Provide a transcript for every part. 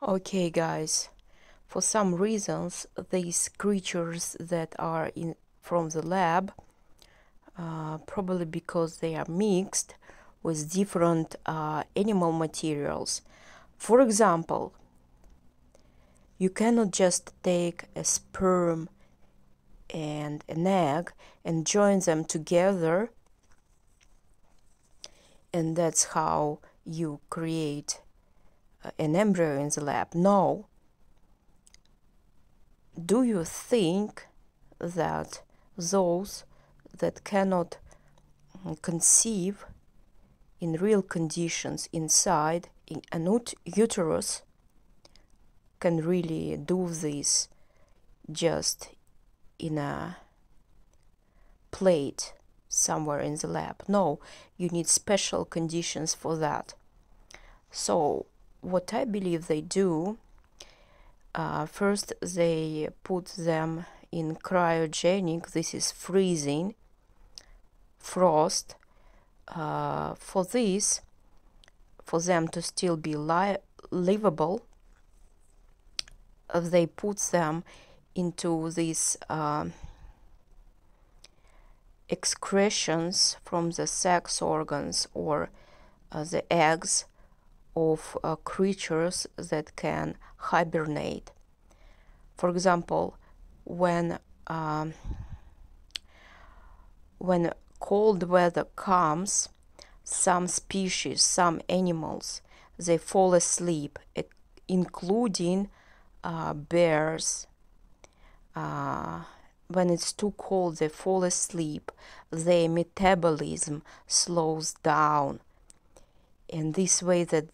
Okay, guys, for some reasons, these creatures that are from the lab, probably because they are mixed with different animal materials. For example, you cannot just take a sperm and an egg and join them together, and that's how you create an embryo in the lab. No. Do you think that those that cannot conceive in real conditions inside in an uterus can really do this just in a plate somewhere in the lab? No, you need special conditions for that. So what I believe they do, first they put them in cryogenic, this is freezing, frost. For them to still be livable, they put them into these excretions from the sex organs or the eggs of creatures that can hibernate. For example, when cold weather comes, some species, some animals, they fall asleep, including bears. When it's too cold, they fall asleep. Their metabolism slows down. And this way that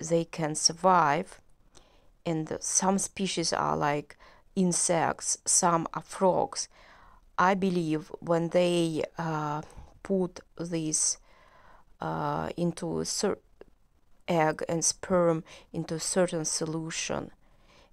they can survive. And some species are like insects, some are frogs. I believe when they put this into egg and sperm into a certain solution,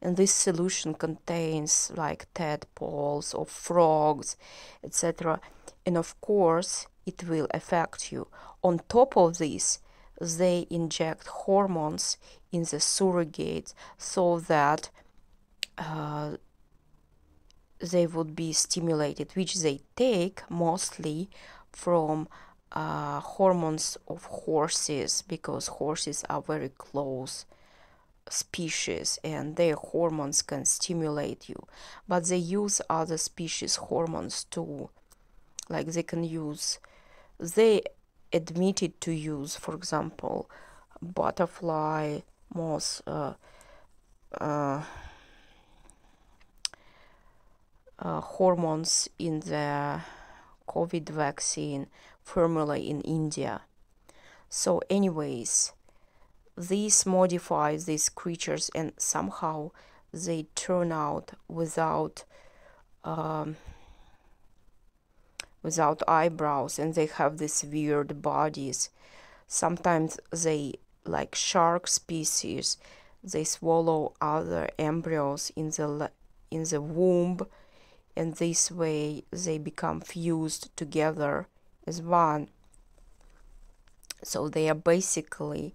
and this solution contains like tadpoles or frogs, etc., and of course it will affect you. On top of this, they inject hormones in the surrogates so that they would be stimulated, which they take mostly from hormones of horses, because horses are very close species and their hormones can stimulate you. But they use other species hormones too, like they admitted to use, for example, butterfly moth hormones in the COVID vaccine formula in India. So anyways, these modify these creatures and somehow they turn out without eyebrows, and they have these weird bodies. Sometimes they, like shark species, they swallow other embryos in the womb, and this way they become fused together as one. So they are basically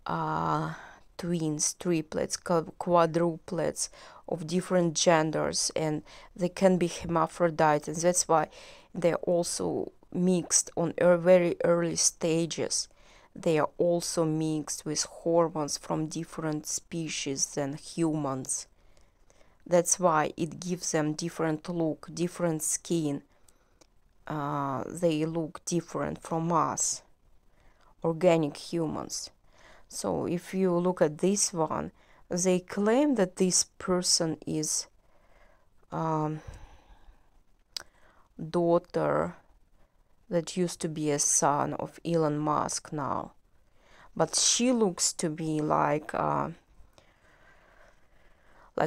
twins, triplets, quadruplets of different genders, and they can be hermaphrodites, and that's why they're also mixed on very early stages. They are also mixed with hormones from different species than humans. That's why it gives them different look, different skin. They look different from us, organic humans. So if you look at this one, they claim that this person is daughter that used to be a son of Elon Musk now. But she looks to be like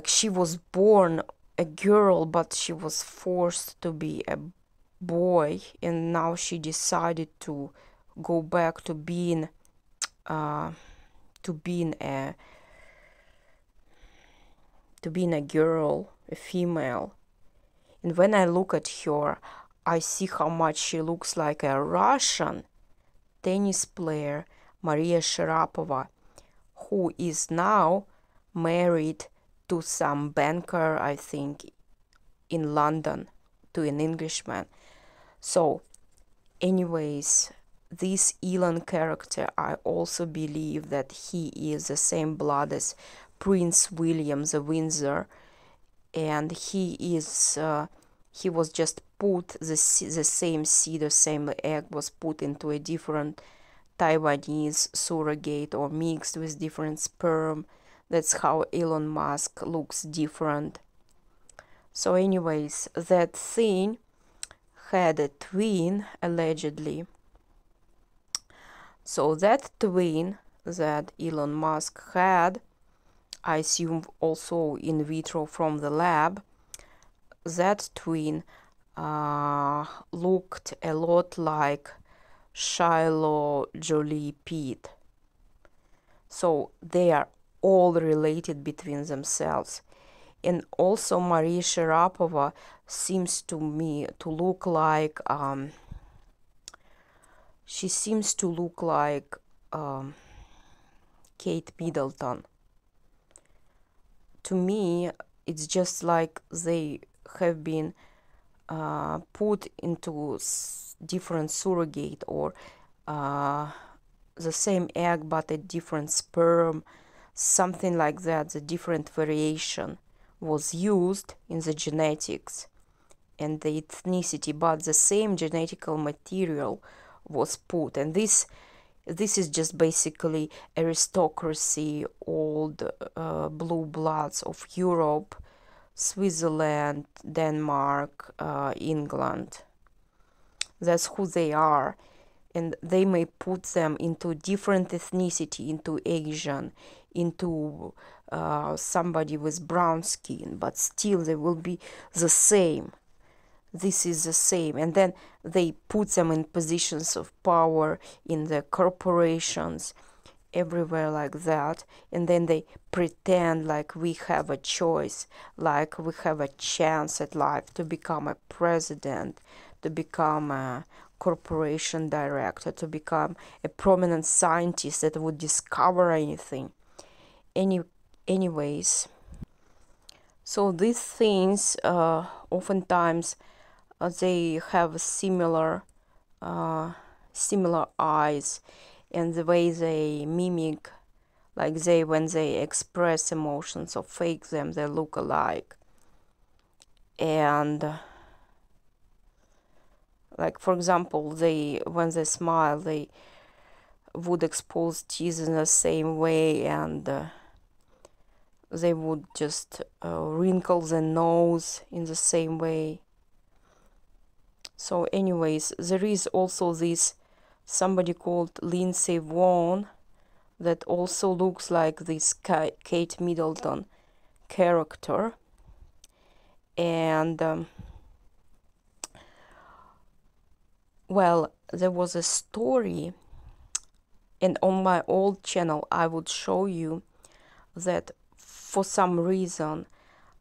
she was born a girl, but she was forced to be a boy, and now she decided to go back to being a girl, a female. And when I look at her, I see how much she looks like a Russian tennis player, Maria Sharapova, who is now married to some banker, I think, in London, to an Englishman. So anyways, this Elon character, I also believe that he is the same blood as Prince William the Windsor, and he was just put the same seed, the same egg was put into a different Taiwanese surrogate or mixed with different sperm. That's how Elon Musk looks different. So anyways, that thing had a twin, allegedly. So that twin that Elon Musk had, I assume also in vitro from the lab, that twin looked a lot like Shiloh Jolie Pete. So they are all related between themselves. And also Maria Sharapova seems to me to look like she seems to look like Kate Middleton. To me, it's just like they have been put into different surrogate, or the same egg but a different sperm, something like that. The different variation was used in the genetics and the ethnicity, but the same genetical material was put. And this is just basically aristocracy, old blue bloods of Europe, Switzerland, Denmark, England. That's who they are. And they may put them into different ethnicity, into Asian, into somebody with brown skin, but still they will be the same. This is the same. And then they put them in positions of power in the corporations, everywhere like that. And then they pretend like we have a choice, like we have a chance at life to become a president, to become a corporation director, to become a prominent scientist that would discover anything. Anyways, so these things oftentimes they have similar eyes, and the way they mimic, like when they express emotions or fake them, they look alike. And like, for example, when they smile, they would expose teeth in the same way, and they would just wrinkle the nose in the same way. So anyways, there is also this somebody called Lindsay Vaughn that also looks like this Kate Middleton character. And well, there was a story, and on my old channel I would show you that for some reason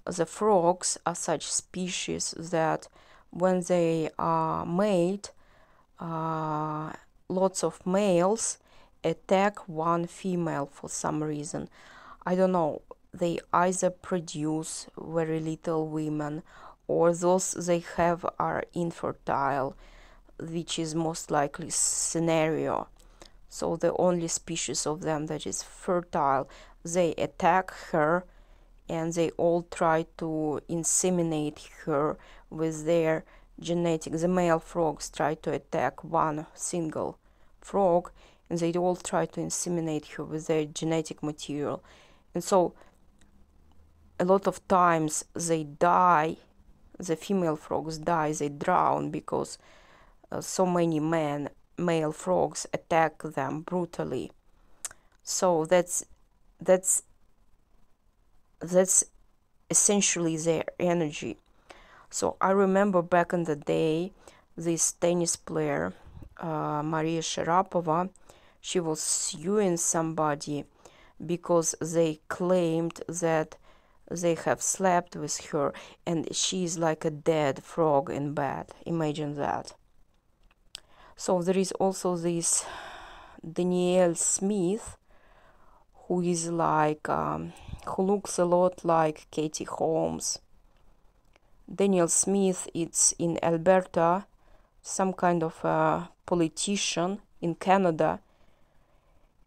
the frogs are such species that when they are mate, lots of males attack one female for some reason. I don't know, they either produce very little women, or those they have are infertile, which is most likely scenario. So the only species of them that is fertile, they attack her, and they all try to inseminate her with their genetics. The male frogs try to attack one single frog, and they all try to inseminate her with their genetic material. And so a lot of times they die, the female frogs die, they drown, because so many male frogs attack them brutally. So that's essentially their energy. So I remember back in the day, this tennis player, Maria Sharapova, she was suing somebody because they claimed that they have slept with her, and she's like a dead frog in bed. Imagine that. So there is also this Danielle Smith, who is like who looks a lot like Katie Holmes. Daniel Smith, it's in Alberta, some kind of a politician in Canada.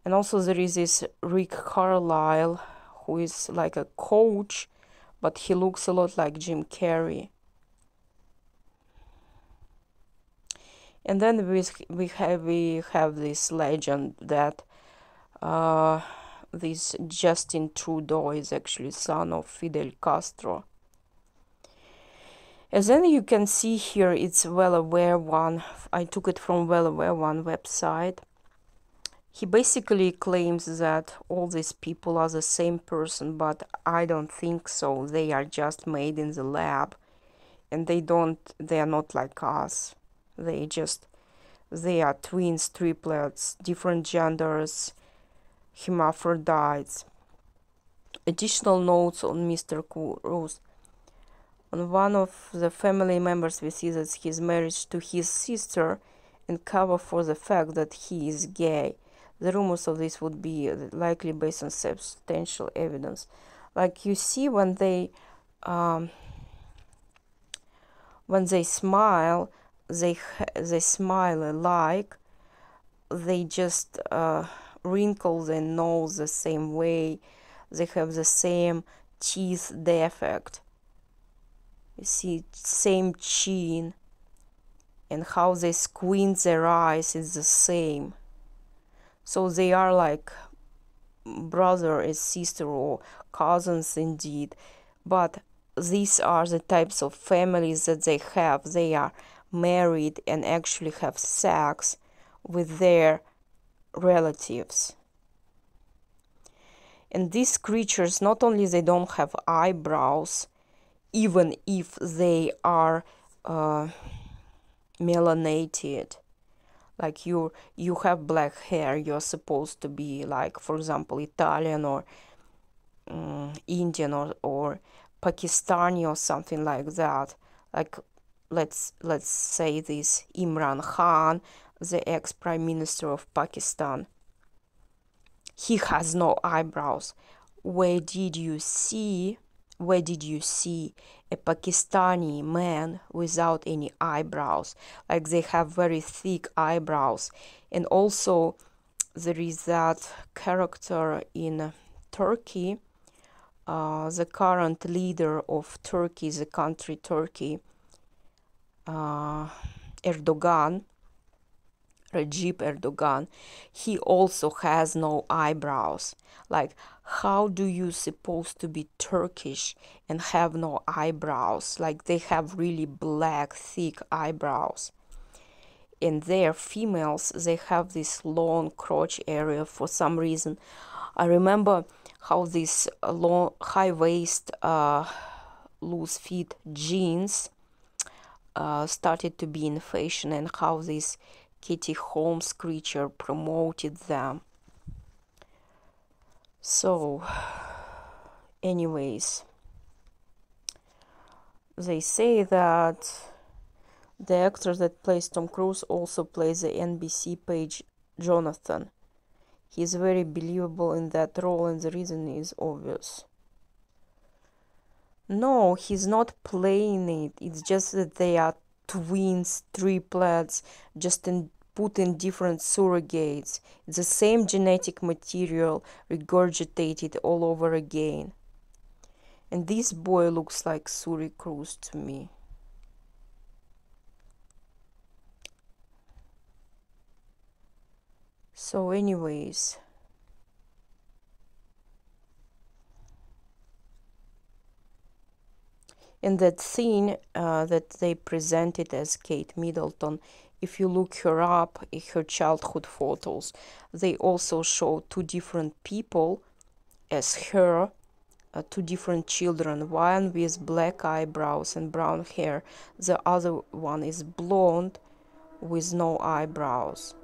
And also there is this Rick Carlisle, who is like a coach, but he looks a lot like Jim Carrey. And then we have this legend that this Justin Trudeau is actually son of Fidel Castro. As then you can see here, it's Well Aware One. I took it from Well Aware One website. He basically claims that all these people are the same person, but I don't think so. They are just made in the lab, and they are not like us. They are twins, triplets, different genders, hermaphrodites. Additional notes on Mr. Cruz. On one of the family members, we see that he's married to his sister and cover for the fact that he is gay. The rumors of this would be likely based on substantial evidence. Like you see, when they smile, they smile alike. They just wrinkle their nose the same way. They have the same teeth defect. You see, same chin, and how they squint their eyes is the same. So they are like brother and sister, or cousins indeed. But these are the types of families that they have. They are married and actually have sex with their relatives. And these creatures, not only they don't have eyebrows, even if they are melanated, like you have black hair, you're supposed to be like, for example, Italian or Indian or Pakistani or something like that. Like let's say this Imran Khan, the ex-prime minister of Pakistan. He has no eyebrows. Where did you see a Pakistani man without any eyebrows? Like they have very thick eyebrows. And also there is that character in Turkey, the current leader of Turkey, the country Turkey, Erdogan, Recep Erdogan, he also has no eyebrows. Like, how do you supposed to be Turkish and have no eyebrows? Like, they have really black, thick eyebrows. And their females, they have this long crotch area for some reason. I remember how this long, high-waist, loose-fit jeans started to be in fashion, and how this Katie Holmes creature promoted them. So, anyways, they say that the actor that plays Tom Cruise also plays the NBC page Jonathan. He's very believable in that role, and the reason is obvious. No, he's not playing it. It's just that they are twins, triplets, just put in different surrogates. It's the same genetic material regurgitated all over again. And this boy looks like Suri Cruz to me. So anyways, and that scene that they presented as Kate Middleton, if you look her up in her childhood photos, they also show two different people as her, two different children, one with black eyebrows and brown hair, the other one is blonde with no eyebrows.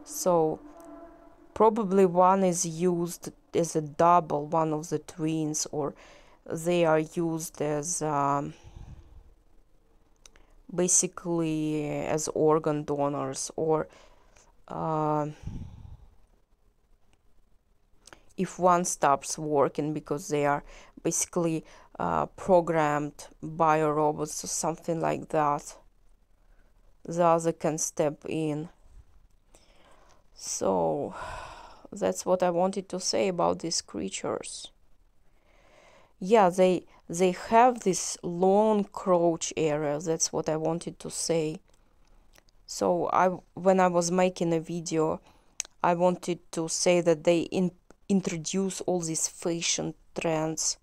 So probably one is used as a double, one of the twins, or they are used as basically as organ donors, or if one stops working because they are basically programmed by robots or something like that, the other can step in. So that's what I wanted to say about these creatures. Yeah, they have this long crouch area. That's what I wanted to say. So when I was making a video, I wanted to say that they introduce all these fashion trends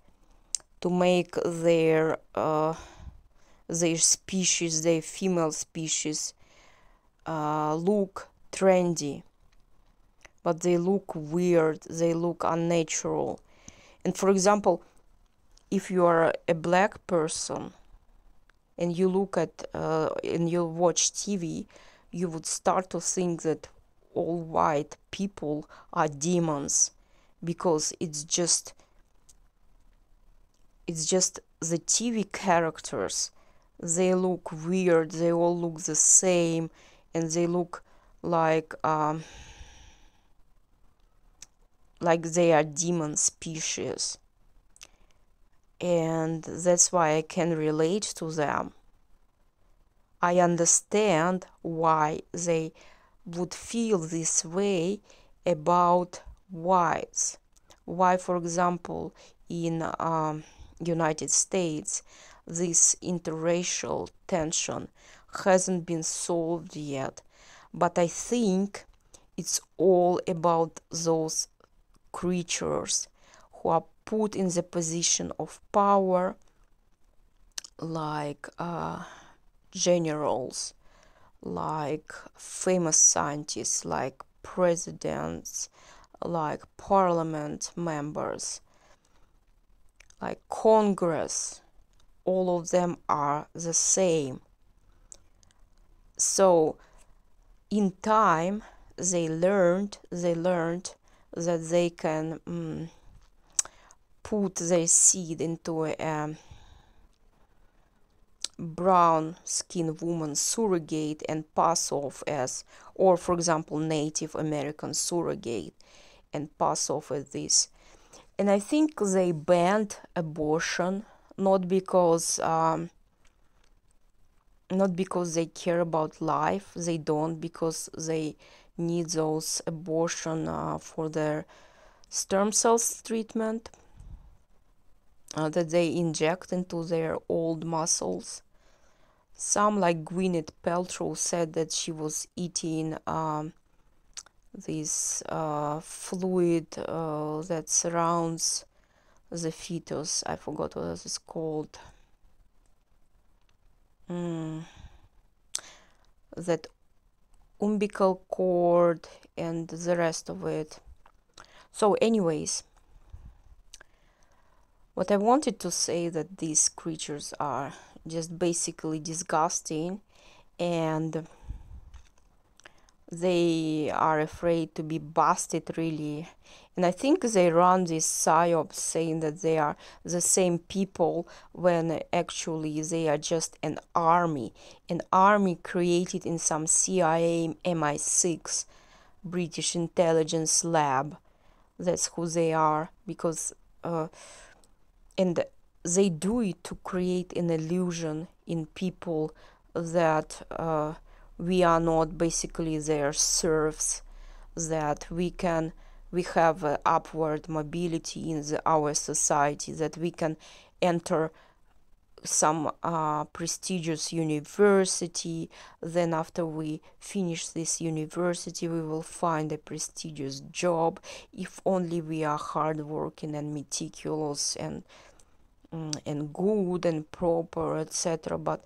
to make their species, their female species, look trendy, but they look weird, they look unnatural. And for example, if you are a black person and you look at and you watch TV, you would start to think that all white people are demons, because it's just the TV characters. They look weird, they all look the same, and they look like they are demon species. And that's why I can relate to them. I understand why they would feel this way about whites. Why, for example, in United States, this interracial tension hasn't been solved yet. But I think it's all about those creatures who are put in the position of power, like generals, like famous scientists, like presidents, like parliament members, like Congress. All of them are the same. So in time they learned that they can put their seed into a brown skinned woman surrogate and pass off as, or for example, Native American surrogate, and pass off as this. And I think they banned abortion not because they care about life. They don't, because they need those abortion for their stem cells treatment that they inject into their old muscles. Some, like Gwyneth Paltrow, said that she was eating this fluid that surrounds the fetus. I forgot what it is called. That umbilical cord and the rest of it. So anyways, what I wanted to say, that these creatures are just basically disgusting, and they are afraid to be busted, really. And I think they run this psyop saying that they are the same people, when actually they are just an army created in some CIA MI6 British intelligence lab. That's who they are, because and they do it to create an illusion in people that we are not basically their serfs, that we have upward mobility in our society, that we can enter some prestigious university, then after we finish this university we will find a prestigious job if only we are hardworking and meticulous and good and proper, etc. But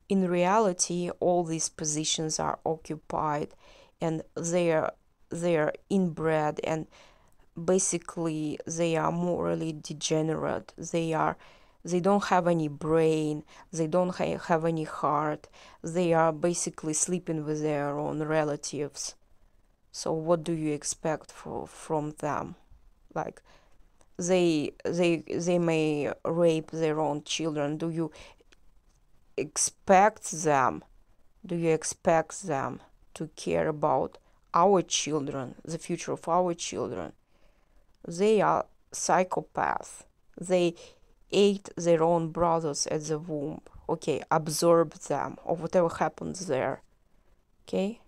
in reality all these positions are occupied, and they're inbred, and basically they are morally degenerate. They don't have any brain, they don't have any heart, they are basically sleeping with their own relatives. So what do you expect from them? Like, they may rape their own children. Do you expect them to care about our children, the future of our children? They are psychopaths. They ate their own brothers at the womb. Okay, absorbed them, or whatever happens there. Okay?